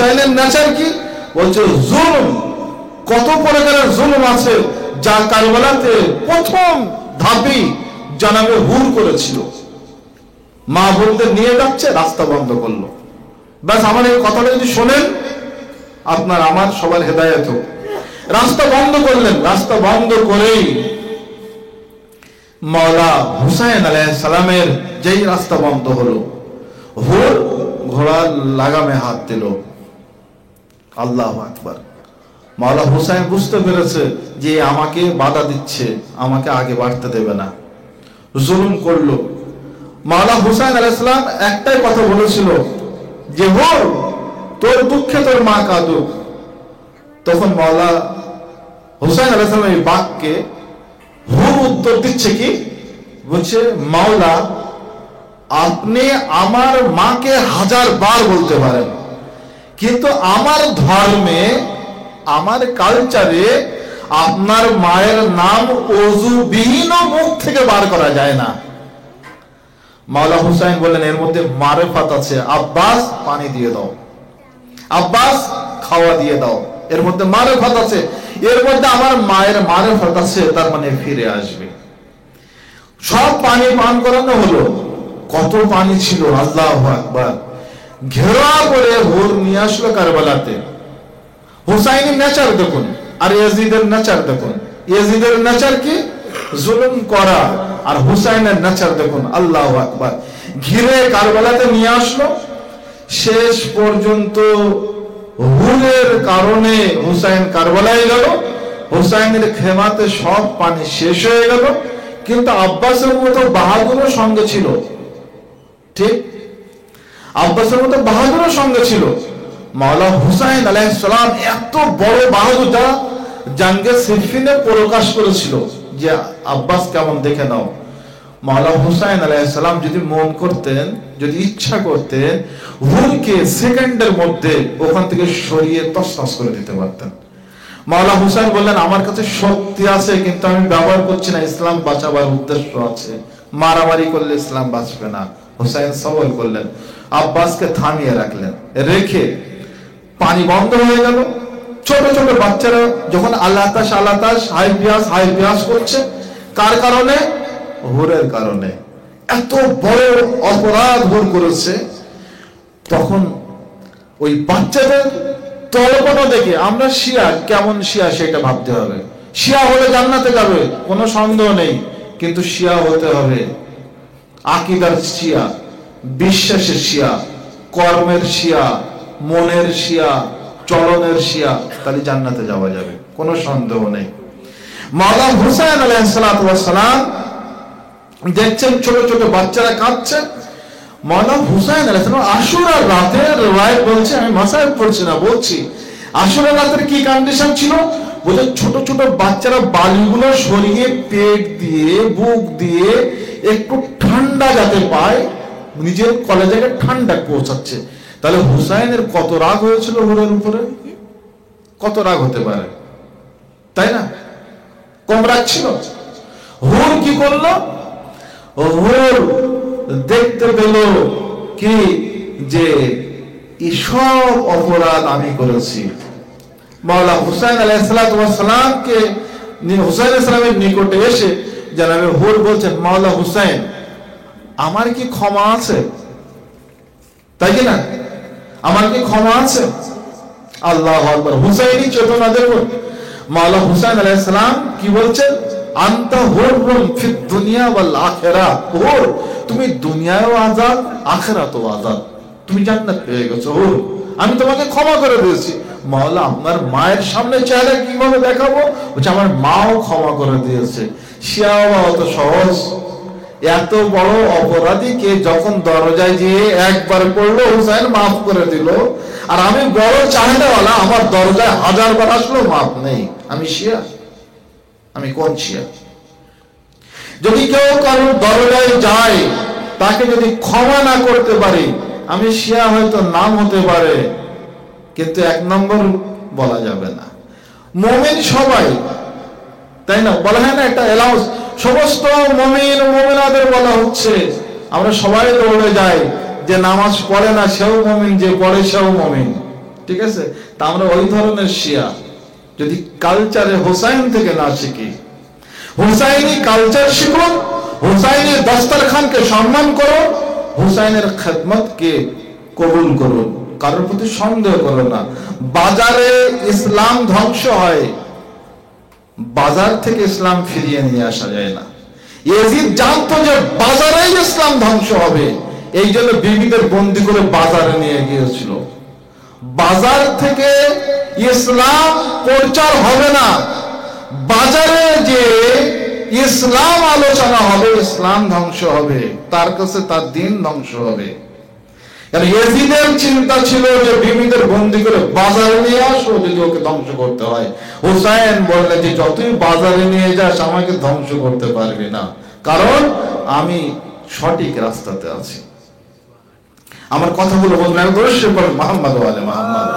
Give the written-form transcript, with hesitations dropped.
হুসাইনের নেচার কি? বলছে জুলুম। কত প্রকারের জুলুম আছে যা কারবালাতে প্রথম ধাপেই জানাবে হুর করেছিল। মা বলতে নিয়ে যাচ্ছে, রাস্তা বন্ধ করলো। ব্যাস, আমার এই কথাটা যদি শোনেন, আপনার আমার সবার হেদায়েত হোক। রাস্তা বন্ধ করলেন। রাস্তা বন্ধ করেই মাওলা হুসাইন আলাইহিস সালামের যেই রাস্তা বন্ধ হলো, হুর ঘোড়ার লাগামে হাত দিল। আল্লাহু আকবার। মাওলা হুসাইন বুঝতে পেরেছে যে আমাকে বাধা দিচ্ছে, আমাকে আগে বাড়তে দেবে না, জুলুম করলো। মাওলা হুসাইন আলাইহিস সালাম একটাই কথা বলেছিল যে হুর, তোর দুঃখে তোর মা কাঁদুক। তখন মাওলা হুসাইন আলাইহিস সালাম এই বাক্যে হুর উত্তর দিচ্ছে কি? বলছে, মাওলা, আপনি আমার মাকে 1000 বার বলতে পারেন, কিন্তু আমার ধর্মে, আমার কালচারে আপনার মায়ের নাম ওযুবিহীন মুখ থেকে বার করা যায় না। মাওলা হুসাইন বললেন, এর মধ্যে মারেফাত আছে। আব্বাস, পানি দিয়ে দাও। আব্বাস, খাওয়া দিয়ে দাও। এর মধ্যে মারেফাত আছে, এর মধ্যে আমার মায়ের মারেফাত আছে, তার মানে ফিরে আসবে। সব পানি পান করানো হলো। কত পানি ছিল! আল্লাহু আকবার। ঘেরা করে হুর নিয়ে আসলো কারবালাতে। হুসাইনের নেচার দেখুন, আর ইয়াজিদের নেচার দেখুন। ইয়াজিদের নেচার কি? জুলুম করা। আর হুসাইনের নেচার দেখুন, আল্লাহু আকবার। ঘিরে কারবালাতে নিয়ে আসলো। শেষ পর্যন্ত হুরের কারণে হুসাইন কারবালায় গেল। হুসাইনের খেমাতে সব পানি শেষ হয়ে গেল, কিন্তু আব্বাসের মতো বাহাদুরও সঙ্গে ছিল। ঠিক, আব্বাসের মতো বাহাদুরও সঙ্গে ছিল। মাওলা হুসাইন আলাইহিস সালাম এত বড় বাহাদুর, যা জাঙ্গে সিফিনে প্রকাশ করেছিল যে আব্বাস কেমন দেখে নাও। মাওলা হুসাইন আলাইহিস সালাম যদি মন করতেন, যদি ইচ্ছা করতেন, হুরকে সেকেন্ডের মধ্যে ওখান থেকে সরিয়ে তছনছ করে দিতে পারতেন। মাওলা হুসাইন বললেন, আমার কাছে শক্তি আছে, কিন্তু আমি ব্যবহার করছি না। ইসলাম বাঁচাবার উদ্দেশ্য আছে, মারামারি করলে ইসলাম বাঁচবে না। হুসাইন সবল করলেন, আব্বাসকে থামিয়ে রাখলেন। রেখে পানি বন্ধ হয়ে গেল। ছোট ছোট বাচ্চারা যখন আল্লাহতাশ হাই পিয়াস করছে, কার কারণে? হুরের কারণে। এত বড় অপরাধ হুর করেছে। তখন ওই বাচ্চাদের তলপনা দেখে আমরা শিয়া, কেমন শিয়া সেটা ভাবতে হবে। শিয়া হলে জান্নাতে যাবে, কোনো সন্দেহ নেই, কিন্তু শিয়া হতে হবে আকীদার শিয়া, বিশ্বাসের শিয়া, কর্মের শিয়া, মনের শিয়া, চলনের শিয়া, তাহলে জান্নাতে যাওয়া যাবে, কোনো সন্দেহ নেই। মাওলা হুসাইন আলাইহিস সালাতু ওয়াস সালাম দেখছেন ছোট ছোট বাচ্চারা কাঁদছে। মাওলা হুসাইন আলাইহিস সালাম আশুরার রাতের রায় বলছে, আমি মাসায়েব পড়ছি না, বলছি আশুরার রাতের কি কন্ডিশন ছিল। বলে ছোট ছোট বাচ্চারা বালিগুলো সরিয়ে পেট দিয়ে, বুক দিয়ে একটু ঠান্ডা যাতে পায়, নিজের কলেজে ঠান্ডা পৌঁছাচ্ছে। তাহলে হুসাইনের কত রাগ হয়েছিল হুরের উপরে? কত রাগ হতে পারে, তাই না? কম রাগ ছিল? হুর কি করলো? হুর দেখতে পেল কি যে সব অপরাধ আমি করেছি। মাওলা হুসাইন আলাইহিস সালাতু ওয়াস সালামকে, হুসাইন আলাইহিস সালামের নিকটে এসে জানাবে হুর বলছেন, মাওলা হুসাইন, আমার কি ক্ষমা আছে? তাই কি না? আমার কি ক্ষমা আছে? আল্লাহু আকবার। হুসাইনি চেতনা দেখুন। মাওলা হুসাইন আলাইহিস সালাম কি বলছেন? আনতা হুররুন ফিদ দুনিয়া ওয়াল আখিরাহ। হুর, তুমি দুনিয়ায়ও আযাদ, আখিরাতেও আযাদ, তুমি জান্নাত পেয়ে গেছো। হুর, আমি তোমাকে ক্ষমা করে দিয়েছি। মাওলা, আপনার মায়ের সামনে চেহারা কিভাবে দেখাবো? বলছে, আমার মাও ক্ষমা করে দিয়েছে। শিয়া অত সহজ? এত বড় অপরাধীকে যখন দরজায় গিয়ে একবার পড়লো, হুসাইন মাফ করে দিল, আর আমি বড় চাহিদাওয়ালা, আমার দরজায় 1000 বার আসলো, মাফ নেই। আমি শিয়া? আমি কোন শিয়া? যদি কেউ কারোর দরজায় যায়, তাকে যদি ক্ষমা না করতে পারি, আমি শিয়া হয়তো নাম হতে পারে, কিন্তু 1 নম্বর বলা যাবে না। মুমিন সবাই, তাই না? বলা হয় না একটা অ্যালাউন্স, সমস্ত মুমিন ও মুমিনাদের বলা হচ্ছে। আমরা সবাই দৌড়ে যাই, যে নামাজ পড়ে না সেও মুমিন, যে পড়ে সেও মুমিন, ঠিক আছে? তা আমরা ওই ধরনের শিয়া যদি কালচারে হোসাইন থেকে না শিখি, হুসাইনি কালচার শিখুন, হুসাইনের দস্তরখানকে সম্মান করুন, হুসাইনের খেদমতকে কবুল করুন, কারোর প্রতি সন্দেহ করো না। বাজারে ইসলাম ধ্বংস হয়, বাজার থেকে ইসলাম ফিরিয়ে নিয়ে আসা যায় না। ইয়াজিদ জানতো যে বাজারেই ইসলাম ধ্বংস হবে, এই জন্য বিবিদের বন্দী করে বাজারে নিয়ে গিয়েছিল। বাজার থেকে ইসলাম প্রচার হবে না, বাজারে যে ইসলাম আলোচনা হবে, ইসলাম ধ্বংস হবে, তার কাছে তার দিন ধ্বংস হবে। ইয়াজিদের চিন্তা ছিল যে বিবিদের বন্দী করে বাজারে নিয়ে আসো, যদি ওকে ধ্বংস করতে হয়। হুসাইন বললেন যে যতই বাজারে নিয়ে যাস আমাকে ধ্বংস করতে পারবি না, কারণ আমি সঠিক রাস্তাতে আছি। আমার কথাগুলো বলবেন মোহাম্মদ ওয়ালে মোহাম্মদ।